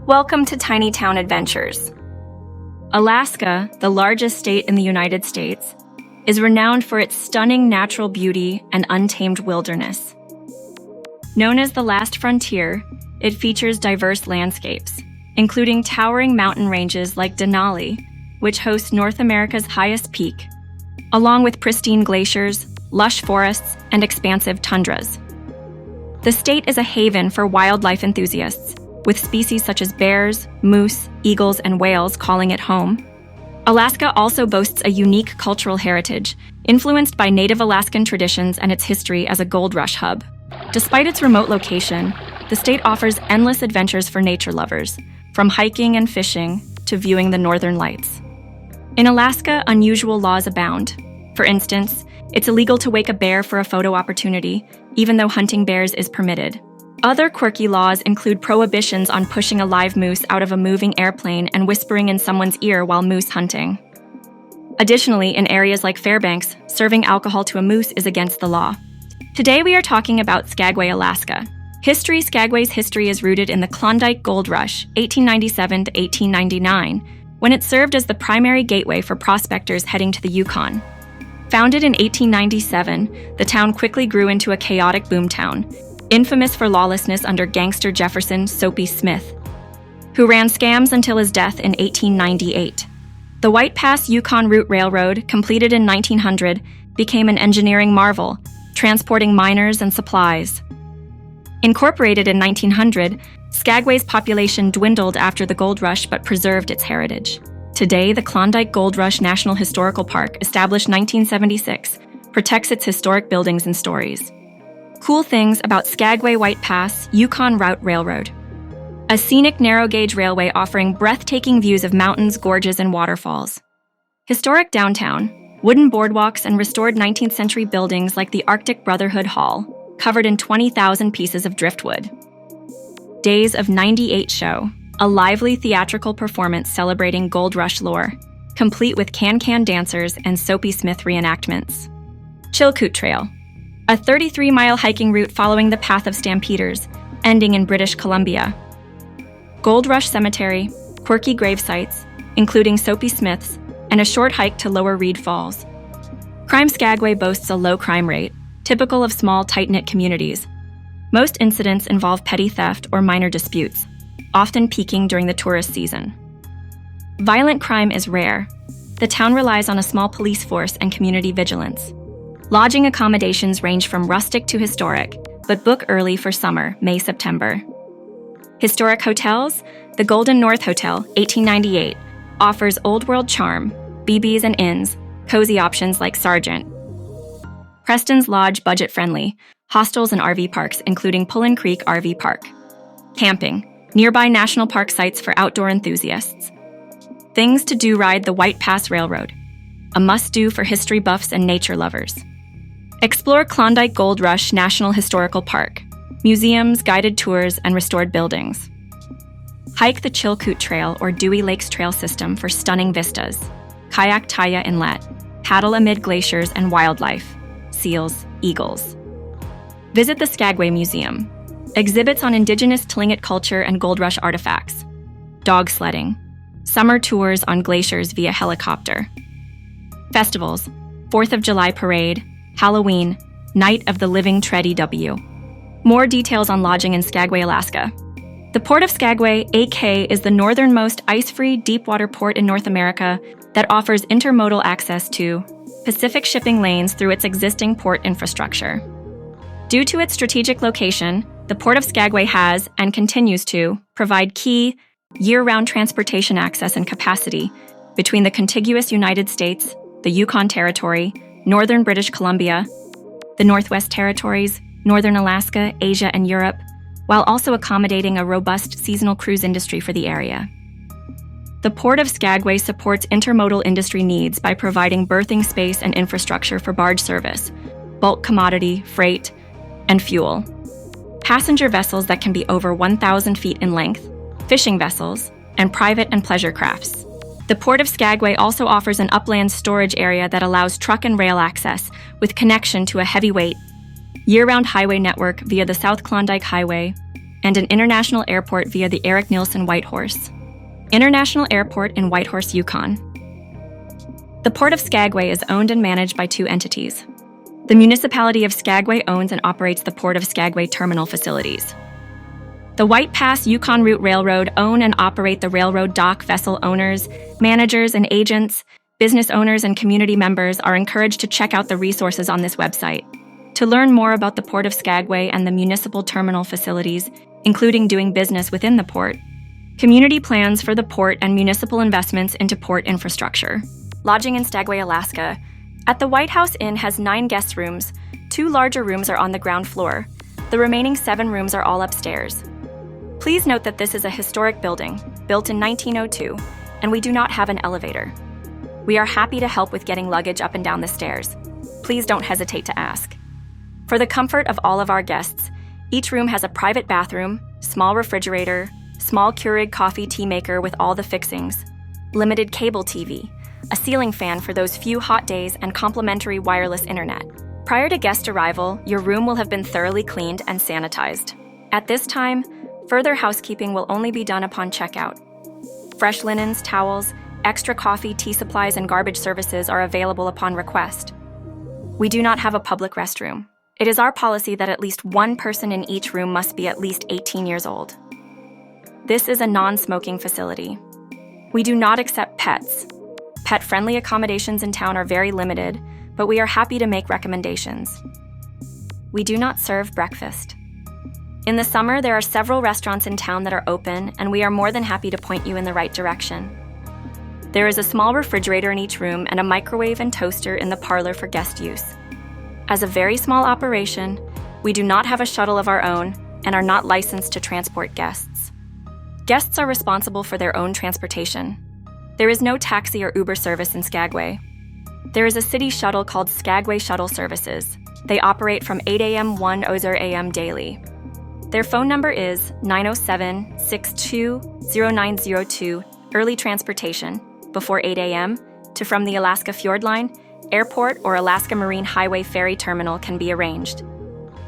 Welcome to Tiny Town Adventures. Alaska, the largest state in the United States, is renowned for its stunning natural beauty and untamed wilderness. Known as the last frontier, it features diverse landscapes, including towering mountain ranges like Denali, which hosts North America's highest peak, along with pristine glaciers, lush forests, and expansive tundras. The state is a haven for wildlife enthusiasts, with species such as bears, moose, eagles, and whales calling it home. Alaska also boasts a unique cultural heritage, influenced by Native Alaskan traditions and its history as a gold rush hub. Despite its remote location, the state offers endless adventures for nature lovers, from hiking and fishing to viewing the northern lights. In Alaska, unusual laws abound. For instance, it's illegal to wake a bear for a photo opportunity, even though hunting bears is permitted. Other quirky laws include prohibitions on pushing a live moose out of a moving airplane and whispering in someone's ear while moose hunting. Additionally, in areas like Fairbanks, serving alcohol to a moose is against the law. Today we are talking about Skagway, Alaska. Skagway's history is rooted in the Klondike Gold Rush, 1897 to 1899, when it served as the primary gateway for prospectors heading to the Yukon. Founded in 1897, the town quickly grew into a chaotic boomtown, infamous for lawlessness under gangster Jefferson Soapy Smith, who ran scams until his death in 1898. The White Pass Yukon Route Railroad, completed in 1900, became an engineering marvel, transporting miners and supplies. Incorporated in 1900, Skagway's population dwindled after the gold rush but preserved its heritage. Today, the Klondike Gold Rush National Historical Park, established 1976, protects its historic buildings and stories. Cool things about Skagway White Pass Yukon Route Railroad. A scenic narrow-gauge railway offering breathtaking views of mountains, gorges, and waterfalls. Historic downtown, wooden boardwalks and restored 19th century buildings like the Arctic Brotherhood Hall, covered in 20,000 pieces of driftwood. Days of 98 show, a lively theatrical performance celebrating Gold Rush lore, complete with can-can dancers and Soapy Smith reenactments. Chilkoot Trail, a 33-mile hiking route following the path of stampeders, ending in British Columbia. Gold Rush Cemetery, quirky grave sites, including Soapy Smith's, and a short hike to Lower Reed Falls. Crime Skagway boasts a low crime rate, typical of small, tight-knit communities. Most incidents involve petty theft or minor disputes, often peaking during the tourist season. Violent crime is rare. The town relies on a small police force and community vigilance. Lodging accommodations range from rustic to historic, but book early for summer, May-September. Historic hotels, the Golden North Hotel, 1898, offers old-world charm, BBs and inns, cozy options like Sargent. Preston's Lodge, budget-friendly, hostels and RV parks, including Pullen Creek RV Park. Camping, nearby national park sites for outdoor enthusiasts. Things to do: ride the White Pass Railroad, a must-do for history buffs and nature lovers. Explore Klondike Gold Rush National Historical Park, museums, guided tours, and restored buildings. Hike the Chilkoot Trail or Dewey Lakes Trail system for stunning vistas. Kayak Taya Inlet, paddle amid glaciers and wildlife, seals, eagles. Visit the Skagway Museum, exhibits on indigenous Tlingit culture and gold rush artifacts. Dog sledding, summer tours on glaciers via helicopter. Festivals, 4th of July Parade, Halloween, Night of the Living Tread EW. More details on lodging in Skagway, Alaska. The Port of Skagway, AK, is the northernmost ice-free deep-water port in North America that offers intermodal access to Pacific shipping lanes through its existing port infrastructure. Due to its strategic location, the Port of Skagway has, and continues to, provide key, year-round transportation access and capacity between the contiguous United States, the Yukon Territory, Northern British Columbia, the Northwest Territories, Northern Alaska, Asia, and Europe, while also accommodating a robust seasonal cruise industry for the area. The Port of Skagway supports intermodal industry needs by providing berthing space and infrastructure for barge service, bulk commodity, freight, and fuel. Passenger vessels that can be over 1,000 feet in length, fishing vessels, and private and pleasure crafts. The Port of Skagway also offers an upland storage area that allows truck and rail access, with connection to a heavyweight, year-round highway network via the South Klondike Highway, and an international airport via the Eric Nielsen Whitehorse International Airport in Whitehorse, Yukon. The Port of Skagway is owned and managed by two entities. The municipality of Skagway owns and operates the Port of Skagway terminal facilities. The White Pass Yukon Route Railroad own and operate the railroad dock. Vessel owners, managers, and agents, business owners, and community members are encouraged to check out the resources on this website. To learn more about the Port of Skagway and the municipal terminal facilities, including doing business within the port, community plans for the port, and municipal investments into port infrastructure. Lodging in Skagway, Alaska. At the White House Inn has 9 guest rooms. 2 larger rooms are on the ground floor. The remaining 7 rooms are all upstairs. Please note that this is a historic building, built in 1902, and we do not have an elevator. We are happy to help with getting luggage up and down the stairs. Please don't hesitate to ask. For the comfort of all of our guests, each room has a private bathroom, small refrigerator, small Keurig coffee tea maker with all the fixings, limited cable TV, a ceiling fan for those few hot days, and complimentary wireless internet. Prior to guest arrival, your room will have been thoroughly cleaned and sanitized. At this time, further housekeeping will only be done upon checkout. Fresh linens, towels, extra coffee, tea supplies, and garbage services are available upon request. We do not have a public restroom. It is our policy that at least one person in each room must be at least 18 years old. This is a non-smoking facility. We do not accept pets. Pet-friendly accommodations in town are very limited, but we are happy to make recommendations. We do not serve breakfast. In the summer, there are several restaurants in town that are open, and we are more than happy to point you in the right direction. There is a small refrigerator in each room and a microwave and toaster in the parlor for guest use. As a very small operation, we do not have a shuttle of our own and are not licensed to transport guests. Guests are responsible for their own transportation. There is no taxi or Uber service in Skagway. There is a city shuttle called Skagway Shuttle Services. They operate from 8 a.m. 1 a.m. daily. Their phone number is 907-620902, early transportation, before 8 a.m., to from the Alaska Fjord Line, airport, or Alaska Marine Highway ferry terminal can be arranged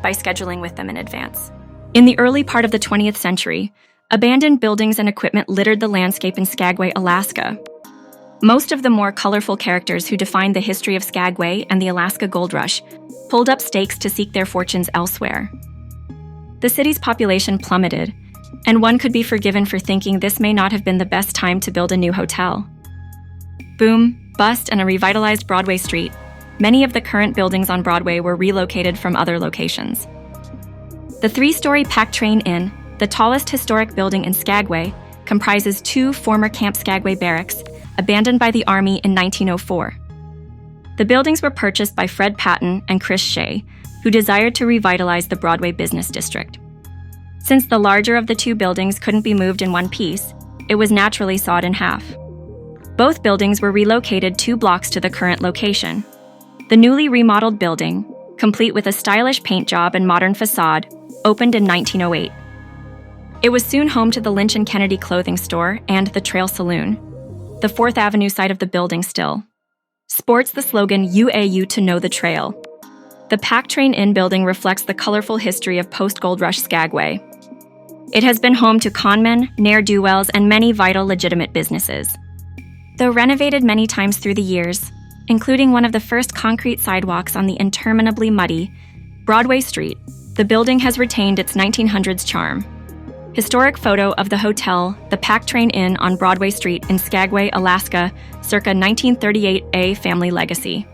by scheduling with them in advance. In the early part of the 20th century, abandoned buildings and equipment littered the landscape in Skagway, Alaska. Most of the more colorful characters who defined the history of Skagway and the Alaska Gold Rush pulled up stakes to seek their fortunes elsewhere. The city's population plummeted, and one could be forgiven for thinking this may not have been the best time to build a new hotel. Boom, bust, and a revitalized Broadway street, many of the current buildings on Broadway were relocated from other locations. The 3-story Pack Train Inn, the tallest historic building in Skagway, comprises 2 former Camp Skagway barracks, abandoned by the Army in 1904. The buildings were purchased by Fred Patton and Chris Shea, who desired to revitalize the Broadway business district. Since the larger of the 2 buildings couldn't be moved in one piece, it was naturally sawed in half. Both buildings were relocated 2 blocks to the current location. The newly remodeled building, complete with a stylish paint job and modern facade, opened in 1908. It was soon home to the Lynch and Kennedy clothing store and the Trail Saloon. The 4th Avenue side of the building still sports the slogan UAU to know the trail. The Pack Train Inn building reflects the colorful history of post-Gold Rush Skagway. It has been home to conmen, ne'er-do-wells, and many vital legitimate businesses. Though renovated many times through the years, including one of the first concrete sidewalks on the interminably muddy Broadway Street, the building has retained its 1900s charm. Historic photo of the hotel, the Pack Train Inn on Broadway Street in Skagway, Alaska, circa 1938A family legacy.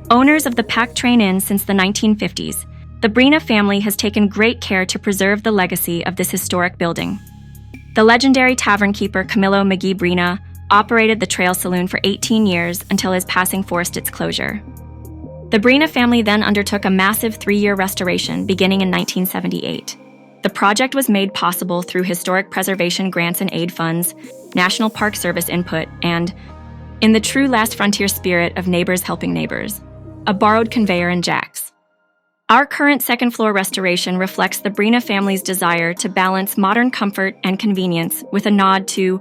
Owners of the Pack Train Inn since the 1950s, the Brina family has taken great care to preserve the legacy of this historic building. The legendary tavern keeper Camillo McGee Brina operated the Trail Saloon for 18 years until his passing forced its closure. The Brina family then undertook a massive 3-year restoration beginning in 1978. The project was made possible through historic preservation grants and aid funds, National Park Service input, and, in the true last frontier spirit of neighbors helping neighbors, a borrowed conveyor and jacks. Our current second-floor restoration reflects the Brina family's desire to balance modern comfort and convenience with a nod to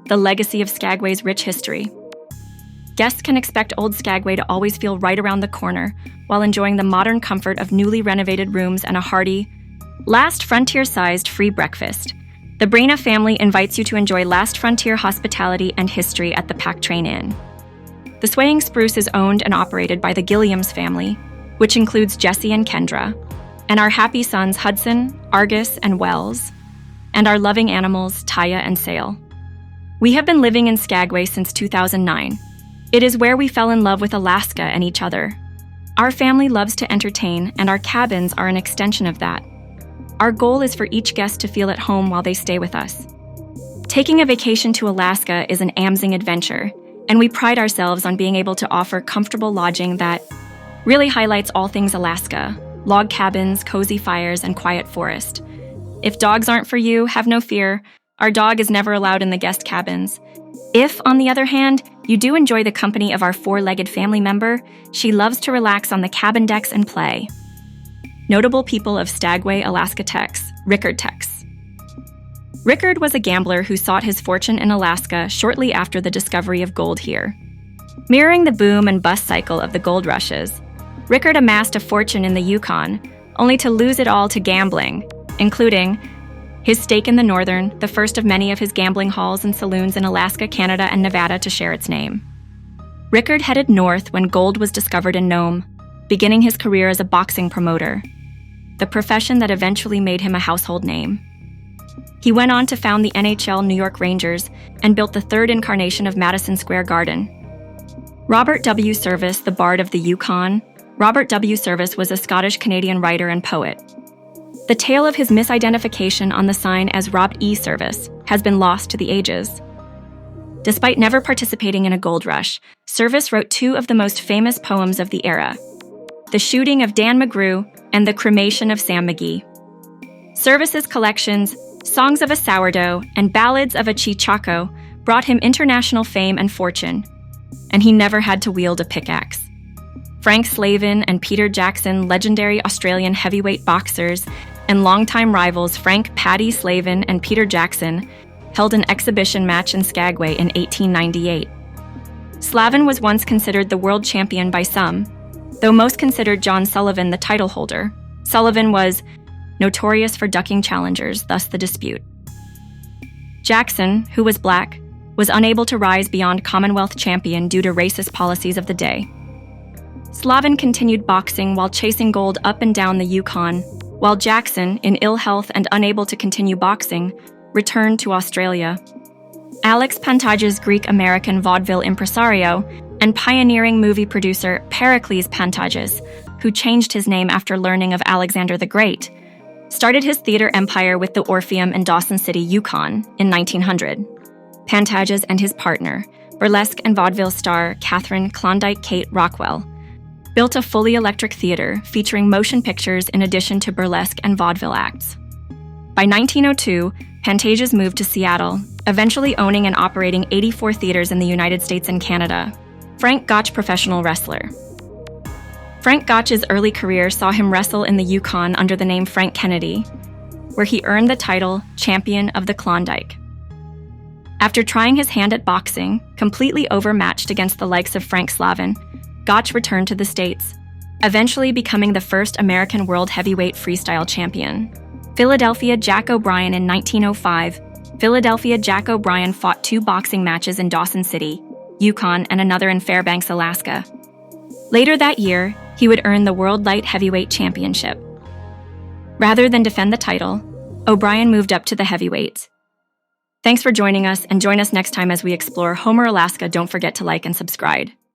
the legacy of Skagway's rich history. Guests can expect Old Skagway to always feel right around the corner while enjoying the modern comfort of newly renovated rooms and a hearty, Last Frontier-sized free breakfast. The Brena family invites you to enjoy Last Frontier hospitality and history at the Pack Train Inn. The Swaying Spruce is owned and operated by the Gilliams family, which includes Jesse and Kendra, and our happy sons Hudson, Argus, and Wells, and our loving animals Taya and Sail. We have been living in Skagway since 2009. It is where we fell in love with Alaska and each other. Our family loves to entertain, and our cabins are an extension of that. Our goal is for each guest to feel at home while they stay with us. Taking a vacation to Alaska is an amazing adventure, and we pride ourselves on being able to offer comfortable lodging that really highlights all things Alaska: log cabins, cozy fires, and quiet forest. If dogs aren't for you, have no fear. Our dog is never allowed in the guest cabins. If, on the other hand, you do enjoy the company of our four-legged family member, she loves to relax on the cabin decks and play. Notable people of Skagway, Alaska Tex, Rickard Tex. Rickard was a gambler who sought his fortune in Alaska shortly after the discovery of gold here. Mirroring the boom and bust cycle of the gold rushes, Rickard amassed a fortune in the Yukon, only to lose it all to gambling, including his stake in the Northern, the first of many of his gambling halls and saloons in Alaska, Canada, and Nevada to share its name. Rickard headed north when gold was discovered in Nome, beginning his career as a boxing promoter, the profession that eventually made him a household name. He went on to found the NHL New York Rangers and built the third incarnation of Madison Square Garden. Robert W. Service, the Bard of the Yukon. Robert W. Service was a Scottish-Canadian writer and poet. The tale of his misidentification on the sign as Rob E. Service has been lost to the ages. Despite never participating in a gold rush, Service wrote two of the most famous poems of the era: The Shooting of Dan McGrew and The Cremation of Sam McGee. Service's collections, Songs of a Sourdough and Ballads of a Chichaco, brought him international fame and fortune, and he never had to wield a pickaxe. Frank Slavin and Peter Jackson, legendary Australian heavyweight boxers, and longtime rivals Frank "Paddy" Slavin and Peter Jackson, held an exhibition match in Skagway in 1898. Slavin was once considered the world champion by some, though most considered John Sullivan the title holder. Sullivan was notorious for ducking challengers, thus the dispute. Jackson, who was black, was unable to rise beyond Commonwealth champion due to racist policies of the day. Slavin continued boxing while chasing gold up and down the Yukon, while Jackson, in ill health and unable to continue boxing, returned to Australia. Alex Pantages, Greek-American vaudeville impresario, and pioneering movie producer Pericles Pantages, who changed his name after learning of Alexander the Great, started his theater empire with the Orpheum in Dawson City, Yukon, in 1900. Pantages and his partner, burlesque and vaudeville star Catherine Klondike Kate Rockwell, built a fully electric theater featuring motion pictures in addition to burlesque and vaudeville acts. By 1902, Pantages moved to Seattle, eventually owning and operating 84 theaters in the United States and Canada. Frank Gotch, professional wrestler. Frank Gotch's early career saw him wrestle in the Yukon under the name Frank Kennedy, where he earned the title Champion of the Klondike. After trying his hand at boxing, completely overmatched against the likes of Frank Slavin, Gotch returned to the States, eventually becoming the first American world heavyweight freestyle champion. Philadelphia Jack O'Brien in 1905. Philadelphia Jack O'Brien fought 2 boxing matches in Dawson City, Yukon, and another in Fairbanks, Alaska. Later that year, he would earn the World Light Heavyweight Championship. Rather than defend the title, O'Brien moved up to the heavyweights. Thanks for joining us, and join us next time as we explore Homer, Alaska. Don't forget to like and subscribe.